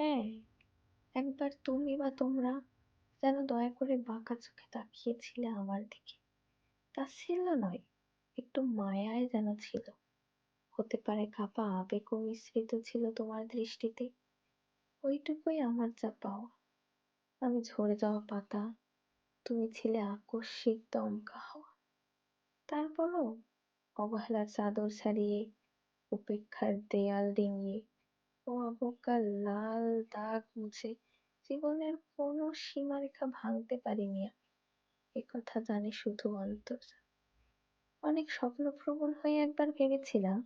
হ্যাঁ, একবার তুমি বা তোমরা যেন দয়া করে বাঁকা চোখে তাকিয়েছিলে আমার দিকে। তাচ্ছিল্য নয়, একটু মায়ায় যেন ছিল। হতে পারে কাপা আবেগও মিশ্রিত ছিল তোমার দৃষ্টিতে। ওইটুকুই আমার যা পাওয়া। আমি ঝরে যাওয়া পাতা, তুমি ছিলে আকস্মিক দমকা হাওয়া। তারপরও অবহেলার চাদর ছাড়িয়ে, উপেক্ষার দেয়াল ডিঙিয়ে ও অবজ্ঞার লাল দাগ মুছে জীবনের কোনো সীমারেখা ভাঙতে পারিনি আমি। একথা জানে শুধু অন্তর। অনেক স্বপ্নপ্রবণ হয়ে একবার ভেবেছিলাম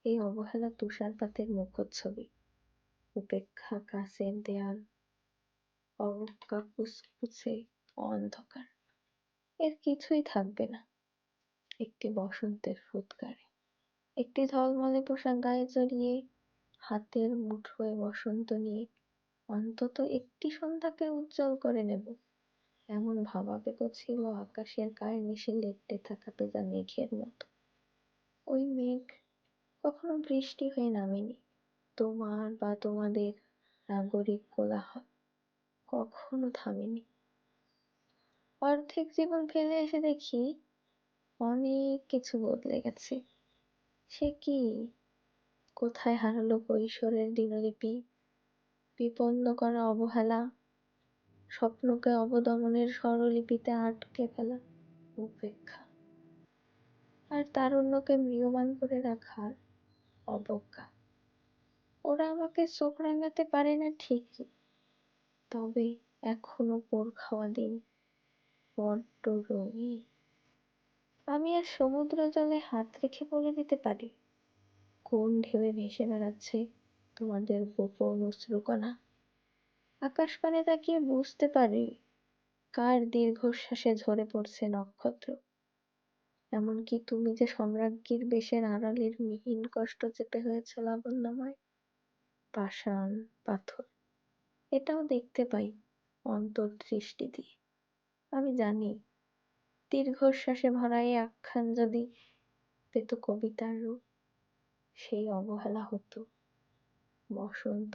এই অবহেলা তুষারপাতের মুখচ্ছবি, উপেক্ষা কাঁচের দেয়াল, অবজ্ঞা কুচকুচে অন্ধকার। এর কিছুই থাকবে না। একটি বসন্তের ফুৎকারে, একটি ঝলমলে পোশাক গায়ে জড়িয়ে, হাতের মুঠোয় বসন্ত নিয়ে অন্তত একটি সন্ধ্যাকে উজ্জ্বল করে নেব, এমন ভাবাবেগও ছিল আকাশের কার্নিশে লেপ্টে থাকা ভেজা মেঘের মতো। ওই মেঘ কখনো বৃষ্টি হয়ে নামেনি। তোমার বা তোমাদের নাগরিক কোলাহল কখনো থামেনি। অর্ধেক জীবন ফেলে এসে দেখি অনেক কিছু বদলে গেছে। সে কি? কোথায় হারালো কৈশোরের দিনলিপি, বিপন্ন করা অবহেলা, স্বপ্নকে অবদমনের স্বরলিপিতে আটকে ফেলা উপেক্ষা, আর তারুণ্যকে ম্রিয়মাণ করে রাখার অবজ্ঞা। ওরা আমাকে চোখ রাঙাতে পারে না ঠিকই, তবে এখনো পোড় খাওয়া দিন বড্ড রঙিন। আমি আর সমুদ্র জলে হাত রেখে বলে দিতে পারি কোন ঢেউয়ে ভেসে বেড়াচ্ছে তোমাদের গোপন অশ্রুকণা। আকাশ পানে তাকিয়ে বুঝতে পারি কার দীর্ঘশ্বাসে ঝরে পড়ছে নক্ষত্র। এমনকি তুমি যে সম্রাজ্ঞীর বেশের আড়ালের মিহিন কষ্ট চেপে হয়েছে লাবণ্যময় পাষাণ পাথর, এটাও দেখতে পাই অন্তর্দৃষ্টি দিয়ে। আমি জানি দীর্ঘশ্বাসে ভরা এই আখ্যান যদি পেত কবিতার রূপ, সেই অবহেলা হতো বসন্ত।